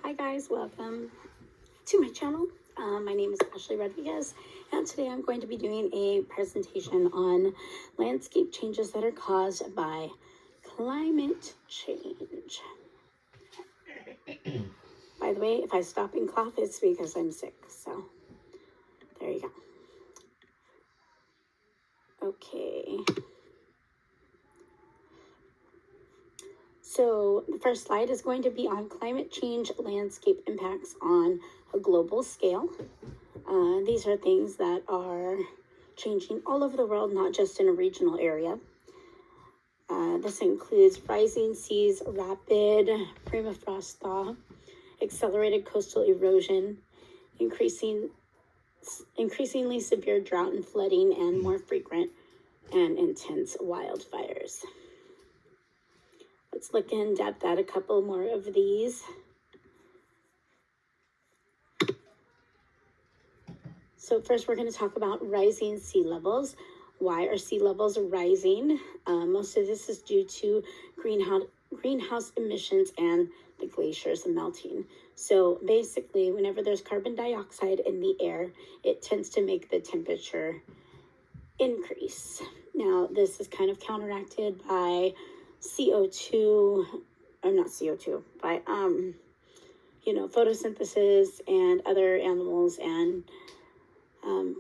Hi guys, welcome to my channel. My name is Ashley Rodriguez, and today I'm going to be doing a presentation on landscape changes that are caused by climate change. By the way, if I stop and cough, it's because I'm sick, so there you go. Okay. So the first slide is going to be on climate change landscape impacts on a global scale. These are things that are changing all over the world, not just in a regional area. This includes rising seas, rapid permafrost thaw, accelerated coastal erosion, increasingly severe drought and flooding, and more frequent and intense wildfires. Let's look in depth at a couple more of these. So first, we're going to talk about rising sea levels. Why are sea levels rising? Most of this is due to greenhouse emissions and the glaciers melting. So basically, whenever there's carbon dioxide in the air, it tends to make the temperature increase. Now, this is kind of counteracted by by photosynthesis and other animals and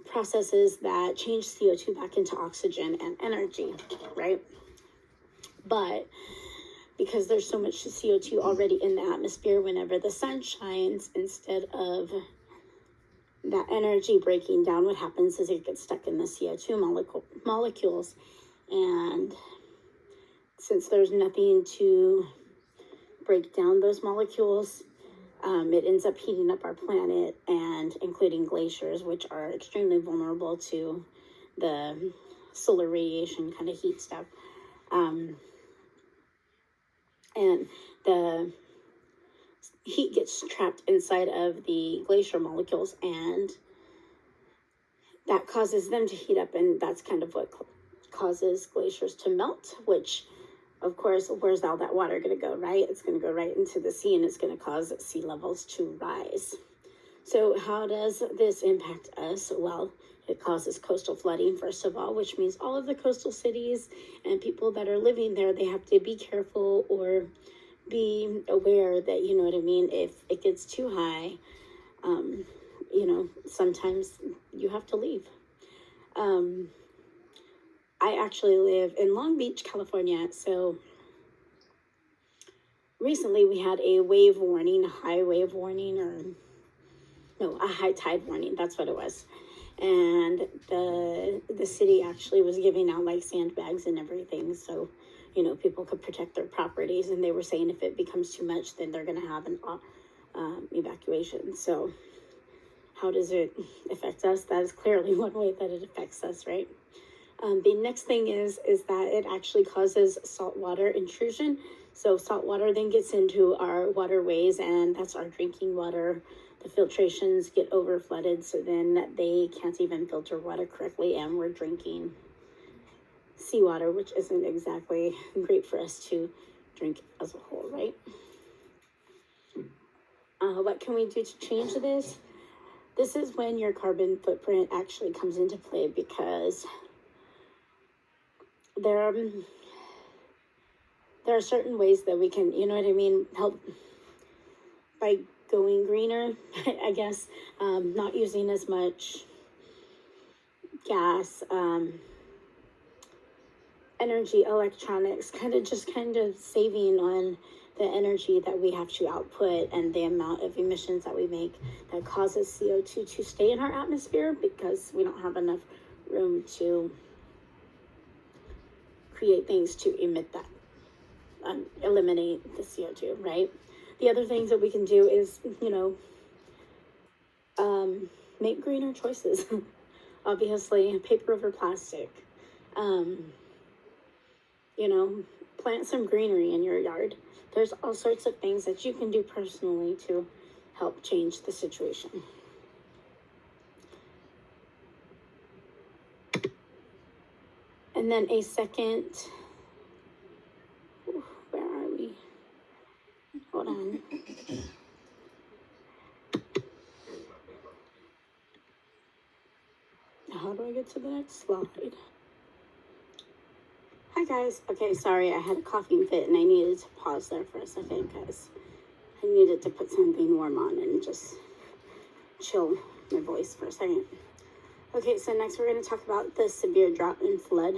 processes that change CO2 back into oxygen and energy, right? But because there's so much CO2 already in the atmosphere, whenever the sun shines, instead of that energy breaking down, what happens is it gets stuck in the CO2 molecules. And since there's nothing to break down those molecules, it ends up heating up our planet, and including glaciers, which are extremely vulnerable to the solar radiation kind of heat stuff. And the heat gets trapped inside of the glacier molecules, and that causes them to heat up, and that's kind of what causes glaciers to melt, which, of course, where's all that water going to go, right? It's going to go right into the sea, and it's going to cause sea levels to rise. So how does this impact us? Well, it causes coastal flooding, first of all, which means all of the coastal cities and people that are living there, they have to be careful or be aware that, you know what I mean, if it gets too high, sometimes you have to leave. I actually live in Long Beach, California, so recently we had a wave warning, a high tide warning, that's what it was. And the city actually was giving out like sandbags and everything, so people could protect their properties, and they were saying if it becomes too much, then they're going to have an evacuation. So how does it affect us? That is clearly one way that it affects us, right? The next thing is that it actually causes saltwater intrusion. So salt water then gets into our waterways, and that's our drinking water. The filtrations get over flooded, so then they can't even filter water correctly, and we're drinking seawater, which isn't exactly great for us to drink as a whole, right? What can we do to change this? This is when your carbon footprint actually comes into play, because there are certain ways that we can, help by going greener, I guess, not using as much gas, energy, electronics, kind of saving on the energy that we have to output and the amount of emissions that we make that causes CO2 to stay in our atmosphere, because we don't have enough room to create things to emit that, eliminate the CO2, right? The other things that we can do is, make greener choices. Obviously, paper over plastic. Plant some greenery in your yard. There's all sorts of things that you can do personally to help change the situation. And then a second, where are we? Hold on. I get to the next slide? Hi guys. Okay, sorry, I had a coughing fit and I needed to pause there for a second because I needed to put something warm on and just chill my voice for a second. Okay, so next we're going to talk about the severe drought and flood.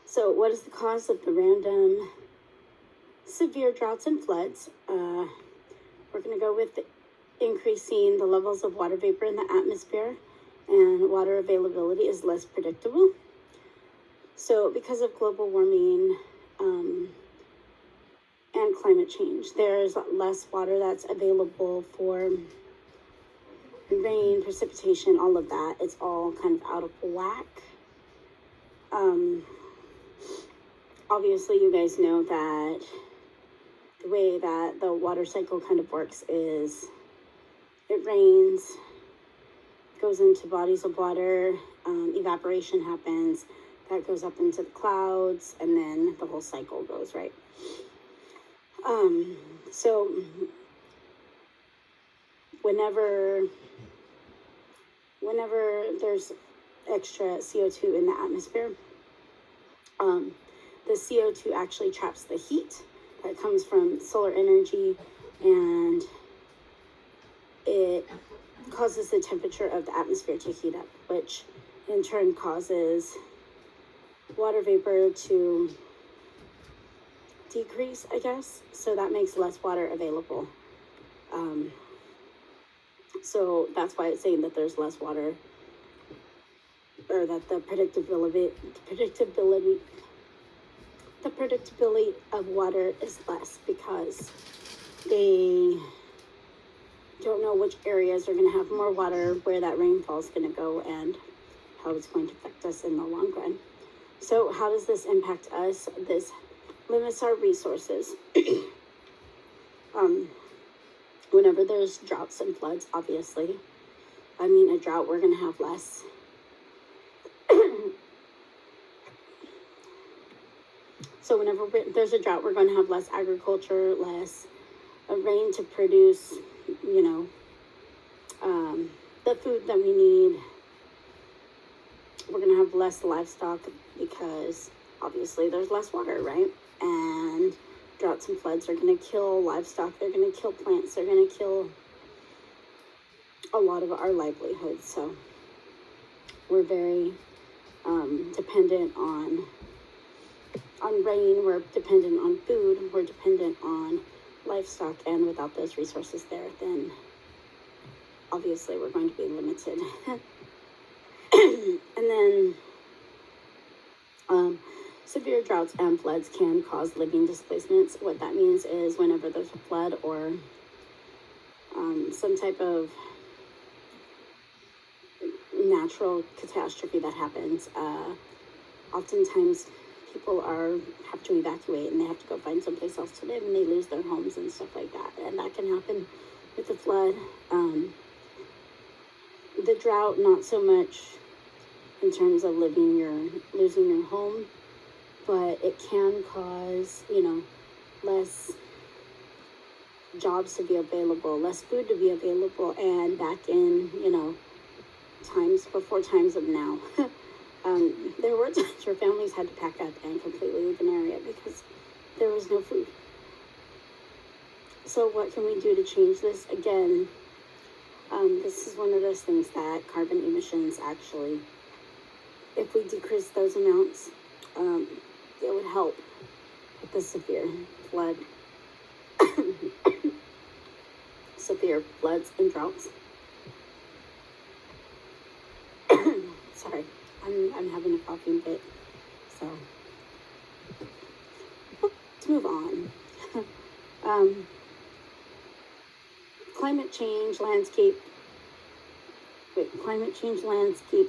So what is the cause of the random severe droughts and floods? We're going to go with increasing the levels of water vapor in the atmosphere, and water availability is less predictable. So because of global warming and climate change, there's less water that's available for rain, precipitation, all of that. It's all kind of out of whack. Obviously, you guys know that the way that the water cycle kind of works is it rains, goes into bodies of water, evaporation happens, that goes up into the clouds, and then the whole cycle goes, right? So whenever there's extra CO2 in the atmosphere, the CO2 actually traps the heat that comes from solar energy, and it causes the temperature of the atmosphere to heat up, which in turn causes water vapor to decrease, I guess. So that makes less water available. So that's why it's saying that there's less water, or that the predictability of water is less, because they don't know which areas are going to have more water, where that rainfall is going to go, and how it's going to affect us in the long run. So how does this impact us? This limits our resources. Whenever there's droughts and floods, obviously, I mean, a drought, we're going to have less. So whenever there's a drought, we're going to have less agriculture, less rain to produce, the food that we need. We're going to have less livestock because obviously there's less water, right? And droughts and floods are going to kill livestock. They're going to kill plants. They're going to kill a lot of our livelihoods. So we're very dependent on rain. We're dependent on food. We're dependent on livestock. And without those resources there, then obviously we're going to be limited. And then severe droughts and floods can cause living displacements. What that means is whenever there's a flood or some type of natural catastrophe that happens, oftentimes people have to evacuate, and they have to go find someplace else to live, and they lose their homes and stuff like that. And that can happen with the flood. The drought, not so much in terms of losing your home, but it can cause, less jobs to be available, less food to be available. And back in, times before times of now, there were times where families had to pack up and completely leave an area because there was no food. So what can we do to change this? Again, this is one of those things that carbon emissions actually, if we decrease those amounts, it would help with the severe floods and droughts. Sorry, I'm having a coughing fit, so let's move on. Climate change landscape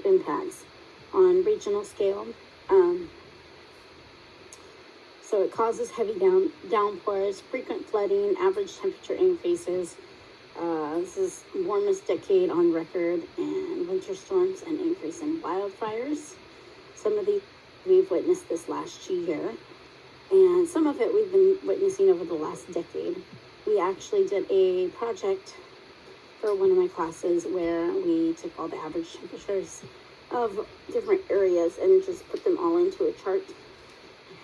impacts on regional scale. So it causes heavy downpours, frequent flooding, average temperature increases. This is warmest decade on record, and winter storms and increase in wildfires. Some of these we've witnessed this last year, and some of it we've been witnessing over the last decade. We actually did a project for one of my classes where we took all the average temperatures of different areas and just put them all into a chart.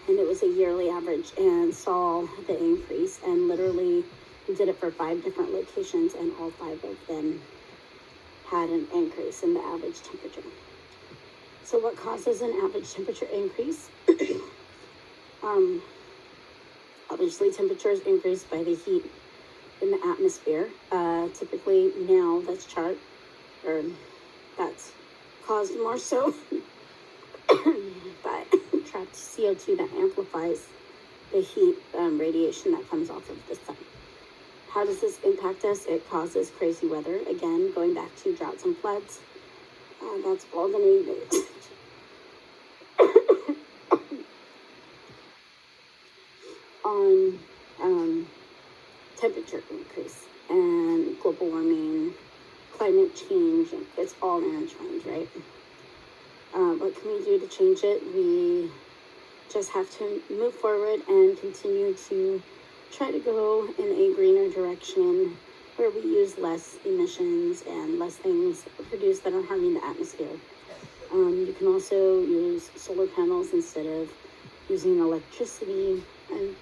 And it was a yearly average, and saw the increase, and literally did it for 5 different locations, and all 5 of them had an increase in the average temperature. So what causes an average temperature increase? Obviously temperatures increase by the heat in the atmosphere. Typically now that's caused more so by trapped CO2 that amplifies the heat radiation that comes off of the sun. How does this impact us? It causes crazy weather. Again, going back to droughts and floods. That's all going to be on temperature increase and global warming, climate change. It's all intertwined, right? What can we do to change it? We just have to move forward and continue to try to go in a greener direction where we use less emissions and less things produced that are harming the atmosphere. You can also use solar panels instead of using electricity and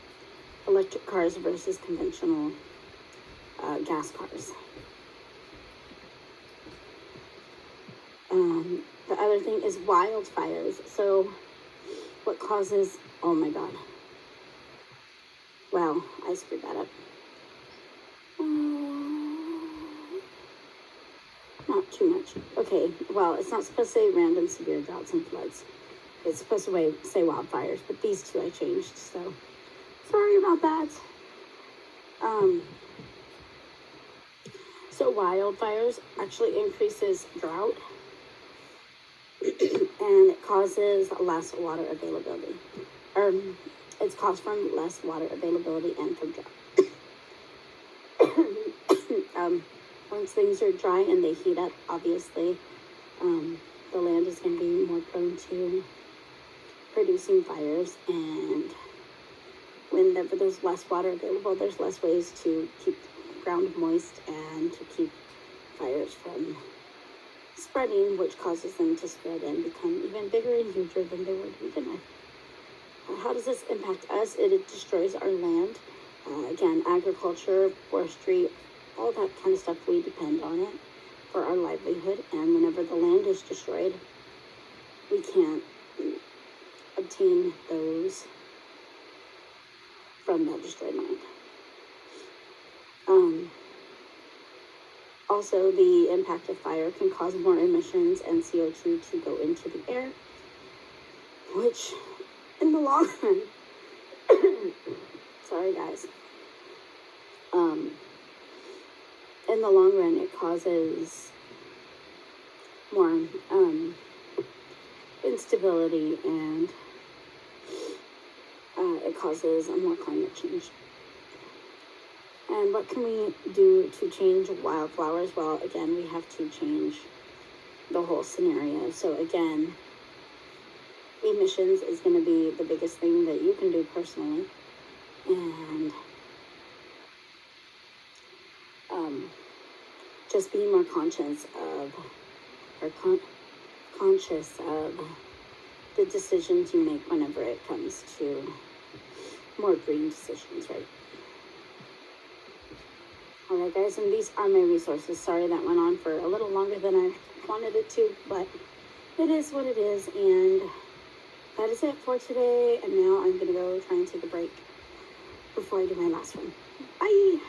electric cars versus conventional gas cars. The other thing is wildfires. So what causes, oh my God. Wow, I screwed that up. Not too much. Okay, well, it's not supposed to say random severe droughts and floods. It's supposed to say wildfires, but these two I changed, so sorry about that. So wildfires actually increases drought and it causes less water availability. It's caused from less water availability and from drought. Once things are dry and they heat up, obviously, the land is going to be more prone to producing fires, and whenever there's less water available, there's less ways to keep the ground moist and to keep fires from spreading, which causes them to spread and become even bigger and huger than they were to begin with. How does this impact us? It destroys our land. Again, agriculture, forestry, all that kind of stuff, we depend on it for our livelihood. And whenever the land is destroyed, we can't obtain those from that destroyed land. Also, the impact of fire can cause more emissions and CO2 to go into the air, which in the long run, sorry guys, in the long run, it causes more instability, and it causes more climate change. And what can we do to change wildflowers? Well, again, we have to change the whole scenario. So again, emissions is going to be the biggest thing that you can do personally. And just being more conscious of the decisions you make whenever it comes to more green decisions, right? Alright guys, and these are my resources. Sorry that went on for a little longer than I wanted it to, but it is what it is, and that is it for today. And now I'm going to go try and take a break before I do my last one. Bye!